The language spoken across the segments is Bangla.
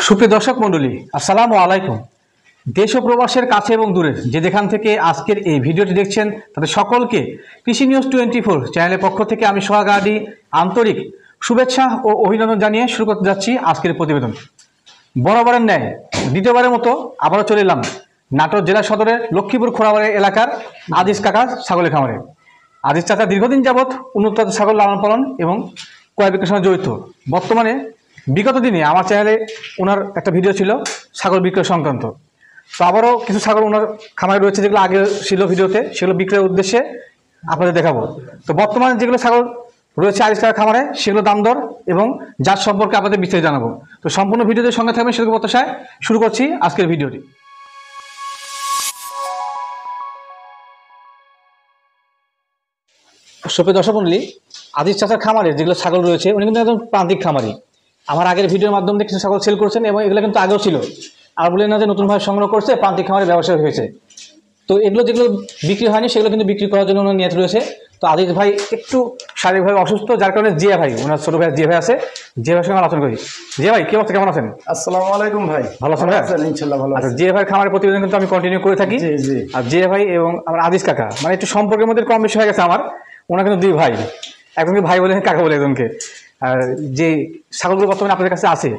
সুপ্রিয় দর্শক মণ্ডলী, আসসালামু আলাইকুম। দেশ ও প্রবাসের কাছে এবং দূরে যে যেখান থেকে আজকের এই ভিডিওটি দেখছেন তাদের সকলকে কৃষি নিউজ 24 চ্যানেলের পক্ষ থেকে আমি সোহাগ আদি আন্তরিক শুভেচ্ছা ও অভিনন্দন জানিয়ে শুরু করতে যাচ্ছি আজকের প্রতিবেদন। বরাবরের ন্যায় দ্বিতীয়বারের মতো আবারও চলে এলাম নাটোর জেলা সদরের লক্ষ্মীপুর খোড়াবাড়ি এলাকার আজিজ কাকার ছাগলের খামারে। আজিজ চাচা দীর্ঘদিন যাবৎ উন্নত ছাগল লালন পালন এবং ক্রয় বিক্রয়ের সঙ্গে জড়িত। বর্তমানে বিগত দিনে আমার চ্যানেলে ওনার একটা ভিডিও ছিল ছাগল বিক্রয় সংক্রান্ত। তো আবারও কিছু ছাগল ওনার খামারে রয়েছে যেগুলো আগে ছিল ভিডিওতে, সেগুলো বিক্রয়ের উদ্দেশ্যে আপনাদের দেখাবো। তো বর্তমানে যেগুলো ছাগল রয়েছে আজিজ কাকার খামারে সেগুলো দাম দর এবং জাত সম্পর্কে আপনাদের বিস্তারিত জানাবো। তো সম্পূর্ণ ভিডিওতে সঙ্গে থাকবেন সেরকম প্রত্যাশায় শুরু করছি আজকের ভিডিওটি। সুপ্রিয় দর্শক মণ্ডলী, আজিজ চাচার খামারে যেগুলো ছাগল রয়েছে উনি কিন্তু একদম প্রান্তিক খামারি। আমার আগের ভিডিওর মাধ্যমে কিছু ছাগল সেল করেছেন এবং এগুলো কিন্তু আগেও ছিল, আর বলে না যে নতুনভাবে সংগ্রহ করছে, প্রান্তিক খামারে ব্যবসা হয়েছে। তো এগুলো যেগুলো বিক্রি হয়নি সেগুলো কিন্তু বিক্রি করার জন্য ওনার নিয়ত রয়েছে। তো আজিজ ভাই একটু শারীরিকভাবে অসুস্থ, যার কারণে জিয়া ভাই, ওনার ছোটো ভাই জিয়া ভাই আছে, জিয়া ভাইয়ের সঙ্গে আলোচনা করি। জিয়া ভাই কি অবস্থা, কেমন আছেন? আসসালামু আলাইকুম ভাই। ভালো আছেন ভাই? ইনশাআল্লাহ ভালো আছি। জিয়া ভাই খামারের প্রতিবেদন কিন্তু আমি কন্টিনিউ করে থাকি। জি জি। আর জিয়া ভাই এবং আমার আজিজ কাকা মানে একটু সম্পর্কের মধ্যে কম বেশি হয়ে গেছে আমার। ওনার কিন্তু দুই ভাই, একজনকে ভাই বলে কাকা বলে একজনকে। আর যে ছাগলগুলো বর্তমানে আপনাদের কাছে আছে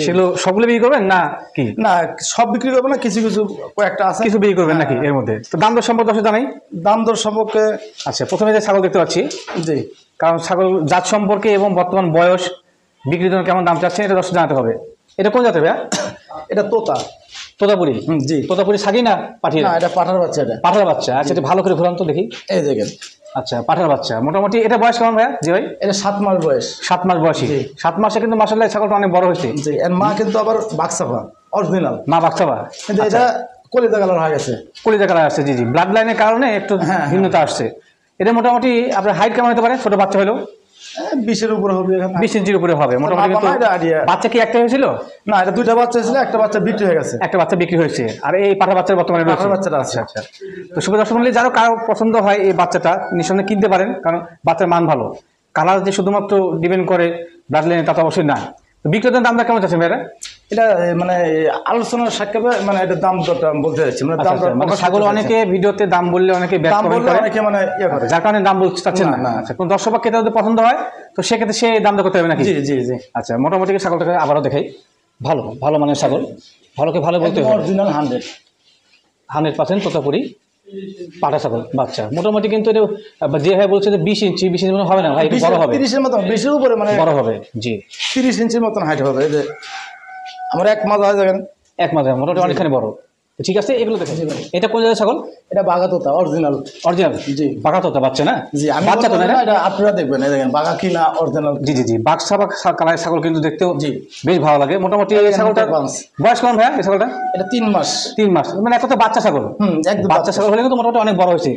সেগুলো সবগুলো বিক্রি করবেন না কি? না, সব বিক্রি করবো না, কিছু কিছু কয়েকটা আছে, কিছু বিক্রি করবেন নাকি এর মধ্যে? তো দাম দর সম্পর্কে দর্শক জানাই। দাম দর সম্পর্কে আচ্ছা, প্রথমে যে ছাগল দেখতে পাচ্ছি, জি, কারণ ছাগল জাত সম্পর্কে এবং বর্তমান বয়স, বিক্রির জন্য কেমন দাম চাচ্ছেন এটা দর্শক জানাতে হবে। এটা কোন জাতের ভাইয়া? এটা তোতা। তোতাপুরি? জি। তোতাপুরি ছাগি না পাঠিয়ে? না, এটা পাঠার বাচ্চা। এটা পাঠার বাচ্চা। আচ্ছা, এটা ভালো করে ঘুরান তো দেখি। এই দেখেন। আচ্ছা, পাঠার বাচ্চা। মোটামুটি এটা বয়স কেমন ভাইয়া জি ভাই? এটা 7 মাস বয়স। 7 মাস বয়সী। 7 মাসে কিন্তু মাশাআল্লাহ ছাগলটা অনেক বড় হয়েছে। জি, এর মা কিন্তু আবার বাক্সাফা অরিজিনাল। মা বাচ্চাবা, কিন্তু এটা কলিজা কালার হয়ে গেছে। কলিজা কালার আসছে। জি জি, ব্লাড লাইনের কারণে একটু ভিন্নতা আসছে। এটা মোটামুটি আপনার হাইট কেমন হতে পারে ছোট বাচ্চা হলেও? 20 এর উপরে হবে। 20 ইঞ্চির উপরে হবে মোটামুটি। কিন্তু বাচ্চা কি একটা হয়েছিল? না, এটা দুইটা বাচ্চা ছিল, একটা বাচ্চা বিক্রি হয়ে গেছে। একটা বাচ্চা বিক্রি হয়েছে, আর এই পাঠা বাচ্চার বর্তমানে রয়েছে। পাঠার বাচ্চাটা আছে। আচ্ছা। তো সুপ্রিয় দর্শক মণ্ডলী, যারা কারো পছন্দ হয় এই বাচ্চাটা নিঃসন্দেহে কিনতে পারেন, কারণ বাচ্চার মান ভালো। কালার যে শুধুমাত্র ডিপেন্ড করে ব্লাড লাইনে তা তো অবশ্যই না। তো বিক্রেতার দামটা কেমন চাচ্ছেন ভাইরা? এটা মানে আলোচনার সাক্ষেপে মানে এটা দাম দরটা বলতে চাচ্ছি। মানে ছাগল অনেকে ভিডিওতে দাম বললে অনেকে ব্যাক কমেন্ট করে, অনেকে মানে ইয়ে করে, যার কারণে দাম বলতে চাচ্ছেন না। আচ্ছা, কোন দর্শক বা ক্রেতা যদি পছন্দ হয় তো সেক্ষেত্রে সে দামটা করতে হবে নাকি? জি জি জি। আচ্ছা, মোটামুটি ছাগলটাকে আবারও দেখাই। ভালো ভালো মানের ছাগল, ভালোকে ভালো বলতে হবে। অরিজিনাল 100% তোতাপুরি পাঠা ছাগল বাচ্চা। মোটামুটি কিন্তু এটা যে ভাই বলছে যে 20 ইঞ্চি মতো হবে না ভাই, বড় হবে। 30 এর মতন, 20 এর উপরে মানে বড় হবে। জি, 30 ইঞ্চির মতন হাইট হবে। এই যে আমার এক মাস হয় দেখেন, এক মাস মোটামুটি অনেকখানি বড়। ঠিক আছে, এগুলো দেখেন। এটা কোন জায়গায় ছাগল? এটা বাঘা তোতা অরিজিনাল। অরিজিনাল? জি, বাঘা তোতা বাচ্চা না? জি, আমি বাচ্চা তো না এটা আপনারা দেখবেন। এই দেখেন বাঘা কি না অরিজিনাল। জি জি জি, বাঘসা বা কালারের ছাগল কিন্তু দেখতেও জি বেশ ভালো লাগে। মোটামুটি এই ছাগলটা বয়স কেমন ভাইয়া এই ছাগলটা? এটা 3 মাস। 3 মাস মানে একটা তো বাচ্চা ছাগল। একদম বাচ্চা ছাগল হলে কিন্তু মোটামুটি অনেক বড় হয়েছে।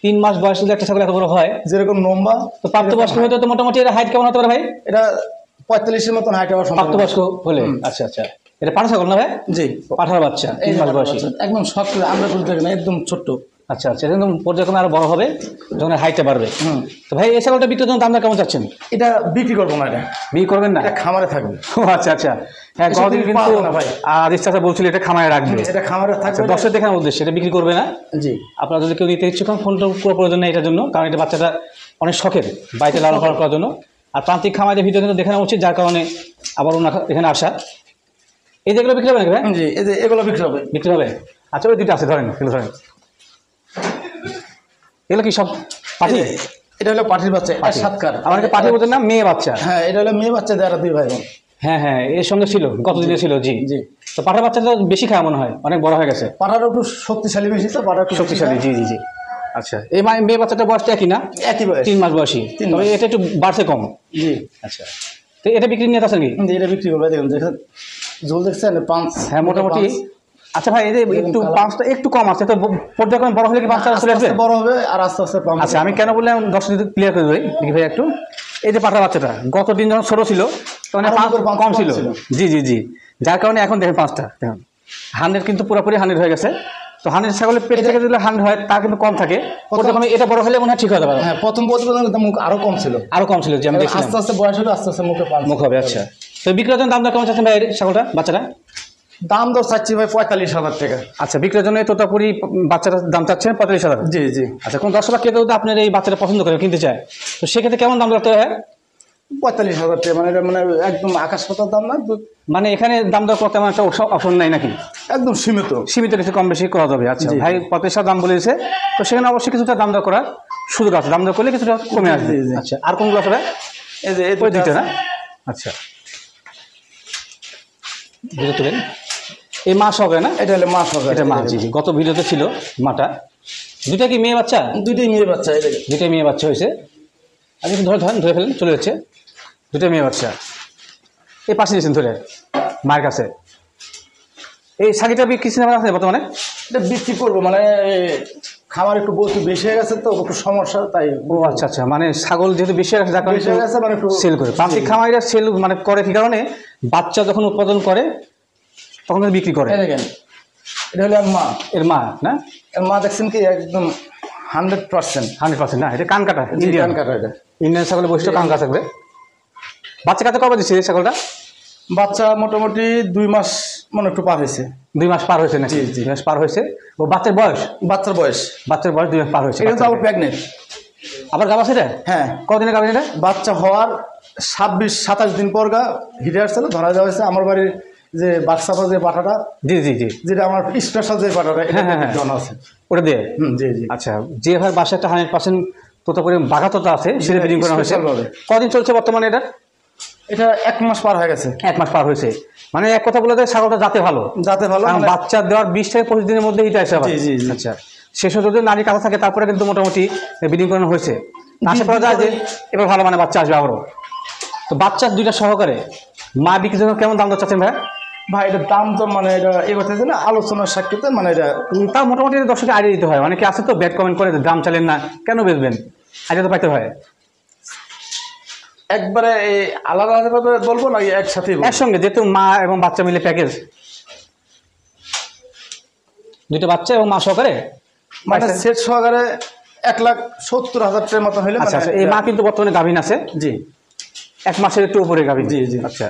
3 মাস বয়স যদি একটা ছাগল এত বড় হয়, যেরকম লম্বা, তো প্রাপ্তবয়স্ক হতে তো মোটামুটি এর হাইট কেমন হতে পারে ভাই? এটা 45 এর মতন হাইট হওয়ার সম্ভাবনা। প্রাপ্তবয়স্ক হলে? আচ্ছা আচ্ছা, এটা পাঠা ছাগল না ভাই? জি, পাঠার বাচ্চা 3 মাস বয়সী, একদম শক্ত। আমরা বলতে না, একদম ছোট। আচ্ছা আচ্ছা, এটা কিন্তু পর্যায়ক্রমে আরো বড় হবে যখন হাইটটা বাড়বে। তো ভাই এই ছাগলটা বিক্রির জন্য দামটা কেমন চাচ্ছেন? এটা বিক্রি করবো না, এটা বিক্রি করবেন না, এটা খামারে থাকবে। ও আচ্ছা আচ্ছা, হ্যাঁ গতদিন কিন্তু আজিজ চাচা বলছিল এটা খামারে রাখবে। এটা খামারে থাকবে, দর্শক দেখানোর উদ্দেশ্যে, এটা বিক্রি করবে না। জি, আপনারা যদি কেউ নিতে ইচ্ছুক হন ফোনটা পুরো প্রয়োজন নেই এটার জন্য, কারণ এটা বাচ্চাটা অনেক শখের বাড়িতে লালন পালন করার জন্য। আর প্রান্তিক খামারের ভিডিও কিন্তু দেখানো উচিত, যার কারণে আবার এখানে আসা। এই যেগুলো বিক্রি হবে নাকি ভাই? জি, এই যে এগুলো বিক্রি হবে। বিক্রি হবে? আচ্ছা, ওই দুটো আছে, ধরেন এগুলো ধরেন। এগুলো কি সব পাঠি? এটা হলো পাঠির বাচ্চা, এটা সাতকার। আমাকে পাঠি বলতে না, মেয়ে বাচ্চা? হ্যাঁ, এটা হলো মেয়ে বাচ্চা, যারা 2 ভাই বোন। হ্যাঁ হ্যাঁ, এর সঙ্গে ছিল, গতদিনে ছিল। জি জি। তো পাঠার বাচ্চা তো বেশি খায় মনে হয়, অনেক বড় হয়ে গেছে। পাঠার একটু শক্তিশালী বেশি, তো পাঠার একটু শক্তিশালী। জি জি জি। আচ্ছা, এই মেয়ে বাচ্চাটার বয়সটা একই না? একই বয়স, 3 মাস বয়সী, তবে এটা একটু বাড়ছে কম। জি। আচ্ছা, তো এটা বিক্রি নিয়ে আসেন কি? এটা বিক্রি করবে। দেখুন দেখেন, ঝোল দেখছেন 5। হ্যাঁ মোটামুটি। আচ্ছা ভাই, এই যে একটু 5টা একটু কম আছে, তো পর্যায়ক্রমে বড় হলে কি 5টা চলে আসবে? বড় হবে আর আস্তে আস্তে পাম। আচ্ছা, আমি কেন বললাম দর্শক যদি ক্লিয়ার করে দিই দেখি ভাই একটু। এই যে পাঠা বাচ্চাটা গত দিন যখন ছোট ছিল তখন 5 কম ছিল। জি জি জি, যার কারণে এখন দেখেন 5টা। দেখুন 100 কিন্তু পুরোপুরি 100 হয়ে গেছে। তো 100 ছাগলের পেট থেকে যদি 100 হয় তা কিন্তু কম থাকে। এটা বড় হলে মনে হয় ঠিক হতে পারে। হ্যাঁ, প্রথম প্রতিবেদনে মুখ আরো কম ছিল, যে আমি দেখছিলাম। আস্তে আস্তে বয়স হলে আস্তে আস্তে মুখ হবে। আচ্ছা, তো বিক্রয়ের জন্য দাম দর কেমন চাচ্ছেন ভাই ছাগলটা বাচ্চাটা? দাম দর চাচ্ছি ভাই 45,000 টাকা। আচ্ছা, বিক্রয়ের জন্য তোতাপুরি বাচ্চাটার দাম চাচ্ছেন 45,000। জি জি। আচ্ছা, কোন দর্শক বা কেউ আপনার এই বাচ্চাটা পছন্দ করে কিনতে চায়, তো সেক্ষেত্রে কেমন দাম রাখতে হয়? 45,000 টাকা, মানে এটা মানে একদম আকাশ পাতার দাম না, মানে এখানে দাম দর করতে তেমন একটা অপশন নাই নাকি? একদম সীমিত। সীমিত কিছু কম বেশি করা যাবে। আচ্ছা জি। ভাই 45,000 দাম বলেছে, তো সেখানে অবশ্যই কিছুটা দাম দর করার সুযোগ আছে, দাম দর করলে কিছুটা কমে আসবে। জি, জি। আচ্ছা, আর কোনগুলো আছে ভাই? এই যে এই ওই দুইটা দিকটা না? আছে। আচ্ছা, বুঝে তুলেন এই মা সবে না? এটা হলো মাছ হবে, এটা মা, জি জি, গত ভিডিওতে ছিল মাটা। দুইটা কি মেয়ে বাচ্চা? দুইটাই মেয়ে বাচ্চা। এই দেখেন। দুইটাই মেয়ে বাচ্চা হয়েছে। আপনি একটু ধরে ফেলেন, চলে যাচ্ছে। দুইটাই মেয়ে বাচ্চা এই পাশে দিয়েছেন ধরে মায়ের কাছে। এই সাকিটা বিক্রি সিনেমা আছে বর্তমানে? এটা বিক্রি করবো, মানে খামার একটু বস্তু বেশি হয়ে গেছে তো একটু সমস্যা, তাই। ও আচ্ছা আচ্ছা, মানে ছাগল যেহেতু বেশি আছে যার বেশি হয়ে গেছে, মানে একটু সেল করে প্রান্তিক খামারিরা সেল মানে করে কি কারণে, বাচ্চা যখন উৎপাদন করে তখন তারা বিক্রি করে। এই দেখেন, এটা হলো মা। এর মা না? এর মা দেখছেন কি একদম 100%। 100% না, এটা কান কাটা জি, ইন্ডিয়ান কান কাটা এটা। ইন্ডিয়ান ছাগলের বৈশিষ্ট্য কান কাটা থাকবে। বাচ্চা কাছে কবে দিচ্ছে এই ছাগলটা? বাচ্চা মোটামুটি 2 মাস মনে একটু পার হয়েছে। 2 মাস পার হয়েছে নাকি? জি, জি। 2 মাস পার হয়েছে। ও বাচ্চার বয়স? বাচ্চার বয়স 2 মাস পার হয়েছে। এটা তো আবার প্রেগনেন্ট। আবার গাব আছে এটা? হ্যাঁ। কদিনের গাব এটা? বাচ্চা হওয়ার 26-27 দিন পর হিটে আসছিল, ধরা দেওয়া হয়েছে। আমার বাড়ির যে বাক্সাপা যে পাঠাটা, জি জি জি, যেটা আমার স্পেশাল যে পাঠাটা, এটা হ্যাঁ, হ্যাঁ। জানা আছে। ওটা দিয়ে? জি জি। আচ্ছা, যে ভাই বাসায় একটা 100% তোতা করে বাঘা তোতা আছে সেটা ব্রিডিং করা হয়েছে। special ভাবে। কদিন চলছে বর্তমানে এটা? এটা 1 মাস পার হয়ে গেছে। 1 মাস পার হয়েছে। মানে এক কথা বলে যায় ছাগলটা যাতে ভালো, যাতে ভালো, কারণ মানে বাচ্চা দেওয়ার 20 থেকে 25 দিনের মধ্যে এটা আসে আবার। জি, জি, জি। আচ্ছা, শেষ যদি নারী কাছে থাকে তারপরে কিন্তু মোটামুটি ব্রিডিং করানো হয়েছে। আশা করা যায় যে এবার ভালো মানে বাচ্চা আসবে আবারও। তো বাচ্চা দুইটা সহকারে মা বিক্রির জন্য কেমন দাম দর চাচ্ছেন ভাই? ভাই এটা দাম তো মানে এটা এ করতেছে না, আলোচনার সাক্ষীতে, মানে এটা তার মোটামুটি দর্শকের আইডিয়া দিতে হয়। অনেকে আছে তো ব্যাড কমেন্ট করে দাম চালেন না, কেন বেচবেন? আইডিয়া তো পাইতে হয়। একবারে আলাদা আলাদাভাবে বলবো না একসাথেই বলবো? একসঙ্গে, যেহেতু মা এবং বাচ্চা মিলে প্যাকেজ, দুইটা বাচ্চা এবং মা সহকারে মানে সেট সহকারে 1,70,000 টাকার মতো হইলে। আচ্ছা আচ্ছা, এই মা কিন্তু বর্তমানে গাভীন আছে। জি। 1 মাসের একটু উপরে গাভীন। জি, জি। আচ্ছা,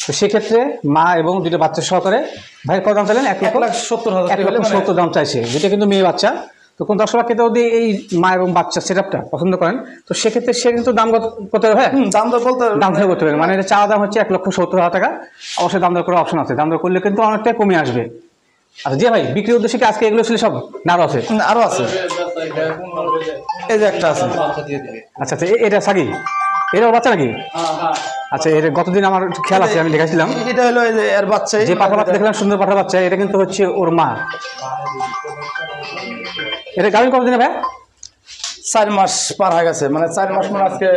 তো সেক্ষেত্রে মা এবং দুটো বাচ্চা সহকারে ভাই কত দাম চাইলেন? 1,70,000 টাকা হলে, মানে 1,70,000 দাম চাইছে, যেটা কিন্তু মেয়ে বাচ্চা। তো কোন দর্শকরা কেউ যদি এই মা এবং বাচ্চা সেটআপটা পছন্দ করেন, তো সেক্ষেত্রে সে কিন্তু দাম করতে হবে। দাম দর বলতে দাম দর করতে হবে, মানে এটা চাওয়া দাম হচ্ছে 1,70,000 টাকা। অবশ্যই দাম দর করার অপশন আছে, দাম দর করলে কিন্তু অনেকটাই কমে আসবে। আচ্ছা জি ভাই, বিক্রির উদ্দেশ্যে কি আজকে এগুলো ছিল সব না আরও আছে? আরো আছে, এই যে একটা আছে। আচ্ছা আচ্ছা, এটা সাগি, এটাও বাচ্চা নাকি? আচ্ছা, এটা গতদিন আমার একটু খেয়াল আছে, আমি দেখাছিলাম। এটা হলো এই যে এর বাচ্চাই, যে পাঠা বাচ্চা দেখলাম, সুন্দর পাঠা বাচ্চা, এটা কিন্তু হচ্ছে ওর মা। এটা গাভীন কতদিনে ভাই? 4 মাস পার হয়ে গেছে, মানে 4 মাস মানে আজকে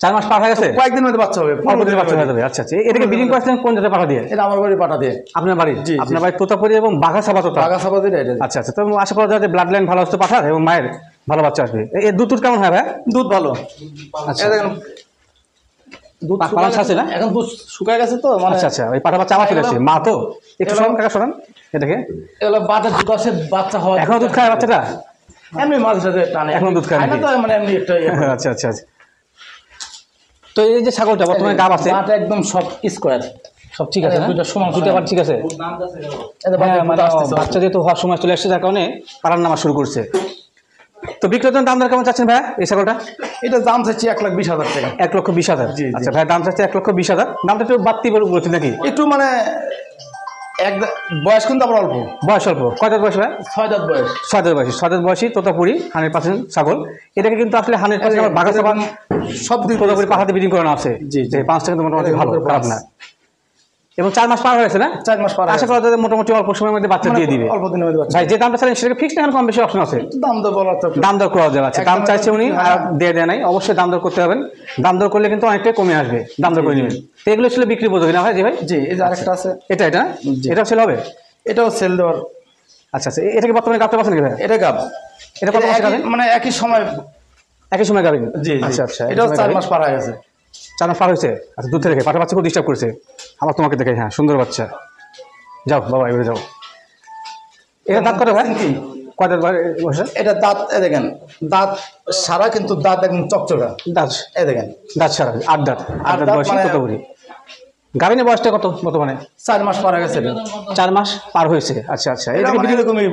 4 মাস পার হয়ে গেছে। কয়েকদিন মধ্যে বাচ্চা হবে, অল্প দিনে বাচ্চা হয়ে যাবে। আচ্ছা আচ্ছা, এটাকে ব্রিডিং করেছিলেন কোন জাতের পাঠা দিয়ে? এটা আমার বাড়ি পাঠা দিয়ে। আপনার বাড়ি? জি, জি। আপনার বাড়ি তোতাপুরি এবং বাঘাসাবা তোতা। বাগাসাবা দিয়ে এটা। আচ্ছা আচ্ছা, তো আশা করা যায় যে ব্লাড লাইন ভালো আসতে পাঠার এবং মায়ের ভালো বাচ্চা আসবে। এর দুধ কেমন হয় ভাই? দুধ ভালো। আচ্ছা, এই দেখেন, দুধ পালন আছে না? এখন দুধ শুকায় গেছে তো, মানে আচ্ছা আচ্ছা, ওই পাঠা বাচ্চা আমার চলে আসছে। মা তো একটু সরান, কাকা সরান এটাকে। এগুলো বাটের দুধ আছে, বাচ্চা হয় এখনো দুধ খায় বাচ্চাটা? এমনি মাঝে সাথে টানে, এখনো দুধ খায় না নাকি? তো, মানে এমনি একটা আচ্ছা আচ্ছা আচ্ছা। তো এই যে ছাগলটা বর্তমানে গাব আছে, বাট একদম সব স্কোয়ার, সব ঠিক আছে না? দুইটা সমান, দুইটা আবার ঠিক আছে। হ্যাঁ, মানে বাচ্চা যেহেতু হওয়ার সময় চলে আসছে, যার কারণে পালার নামা শুরু করছে। তো বিক্রেতার দাম দর কেমন চাচ্ছেন ভাইয়া এই ছাগলটা? এটা দাম চাচ্ছি 1,20,000 টাকা। 1,20,000? জি, জি। আচ্ছা ভাই, দাম চাচ্ছে 1,20,000। দামটা একটু বাড়তি বলছেন নাকি? একটু মানে বয়স কিন্তু আবার অল্প, বয়স অল্প। কয় দাঁত বয়স ভাই? 6 দাঁত বয়স। 6 দাঁত বয়সী। 6 দাঁত বয়সী তোতাপুরি 100% ছাগল। এটাকে কিন্তু আসলে 100% আমার বাঘাসাবা সব দিক তোতাপুরি পাহাড়ে ব্রিডিং করানো আছে। জি, জি। 5টা কিন্তু মোটামুটি এটা ভালো, কিন্তু খারাপ পাঁচ। না। এবং 4 মাস পার হয়েছে না? 4 মাস পার আশা করা যায় যে মোটামুটি অল্প সময়ের মধ্যে বাচ্চা দিয়ে দিবে। অল্প দিনের মধ্যে বাচ্চা। ভাই যে দামটা চাইলেন সেটাকে ফিক্সড না কম বেশি অপশন আছে? দাম তো বলা তো দাম দর করা যাবে। আচ্ছা, দাম একদম চাইছে উনি আর হ্যাঁ। দেয় নাই, অবশ্যই দাম দর করতে হবেন। দাম দর করলে কিন্তু অনেকটাই কমে আসবে, দাম দর করে নেবেন। তো এগুলো ছিল বিক্রি উপযোগী না ভাই? জি ভাই। জি, এই যে আরেকটা আছে, এটা না? জি। এটাও সেল হবে? এটাও সেল দেওয়ার। আচ্ছা আচ্ছা, এটাকে বর্তমানে গাবতে পারছেন কি ভাই? এটা গাব, এটা কত মাস গাবেন? মানে একই সময়। একই সময় গাবেন? জি, আচ্ছা আচ্ছা, এটাও 4 মাস পার হয়ে গেছে। 4 মাস পার হয়েছে। আচ্ছা, দুধ রেখে পাঠা বাচ্চা খুব ডিস্টার্ব করছে। আবার তোমাকে দেখাই, হ্যাঁ সুন্দর বাচ্চা। যাও বাবা, এবারে যাও। এটা দাঁত করে ভাই? কয় দাঁত বয়সে? এটা দাঁত এ দেখেন, দাঁত সারা, কিন্তু দাঁত একদম চকচকা দাঁত, এ দেখেন। দাঁত সারা 8 দাঁত। 8 দাঁত দাঁত বয়সী মানে তোতাপুরি। গাভিনের বয়সটা কত বর্তমানে? 4 মাস পার গেছে এটা। 4 মাস পার হয়েছে। আচ্ছা আচ্ছা। এটা মানে এরকমই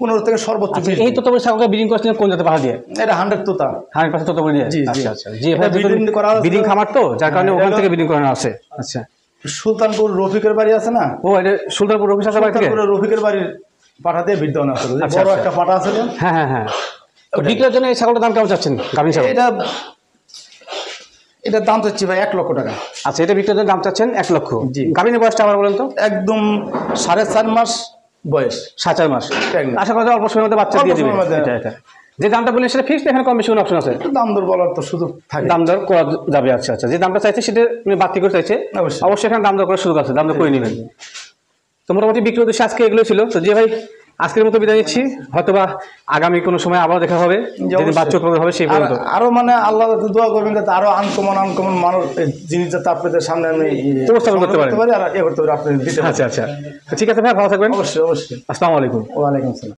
15 থেকে সর্বোচ্চ 20 এই দিন। তোতাপুরি ছাগলকে ব্রিডিং করছিলেন কোন জাতের পাঠা দিয়ে? এটা 100 তোতা। 100% তোতাপুরি দিয়ে? জি, জি। আচ্ছা আচ্ছা। জি এটা ভাই breeding করা আছে। ব্রিডিং খামার তো যার কারণে হ্যাঁ, ওখান এটা থেকে ব্রিডিং করানো আছে। আচ্ছা। সুলতানপুর রফিকের বাড়ি আছে না? ও এটা সুলতানপুর অফিস আছে বাড়ি থেকে? সুলতানপুরের রফিকের বাড়ির পাঠা দিয়ে বিট দেওয়া আছে। আচ্ছা, বড় আচ্ছা। একটা পাঠা আছে না? হ্যাঁ হ্যাঁ হ্যাঁ। তো বিক্রয়ের জন্য এই ছাগলটার দাম কেমন চাচ্ছেন গাভিন ছাগল? এটার দাম চাচ্ছি ভাই 1 লক্ষ টাকা। আচ্ছা, এটা বিক্রয়ের জন্য দাম চাচ্ছেন 1 লক্ষ। জি। গাভিনের বয়সটা আবার বলেন তো? একদম 4.5 মাস বয়স। 4.5 মাস। একদম। আশা করা যায় অল্প সময়ের মধ্যে বাচ্চা অল্প দিয়ে দিবে। সময়ের মধ্যে। এটা যে দামটা বললেন সেটা ফিক্সড, এখানে কম বেশি কোনো অপশন আছে? দাম দর বলার তো সুযোগ থাকে। দাম দর করা যাবে। আচ্ছা আচ্ছা। যে দামটা চাইছে সেটা উনি বাড়তি করে চাইছে, অবশ্যই। অবশ্যই এখানে দাম দর করার সুযোগ আছে, দাম দর করে নেবেন। তো মোটামুটি বিক্রি উদ্দেশ্যে আজকে এগুলো ছিল। তো যে ভাই আজকের মতো বিদায় নিচ্ছি, হয়তোবা আগামী কোনো সময় আবার দেখা হবে, যেদিন অবশ্যই। বাচ্চা উৎপাদন হবে সেই পর্যন্ত। আরো মানে আল্লাহ যাতে দোয়া করবেন যাতে আরো আনকমন মানুষ এই জিনিস যাতে আপনাদের সামনে আমি উপস্থাপন করতে পারি আর করতে পারি আপনি দিতে পারেন। আচ্ছা আচ্ছা। তো ঠিক আছে ভাই, ভালো থাকবেন। অবশ্যই অবশ্যই। আসসালামু আলাইকুম। ওয়ালাইকুম আসসালাম।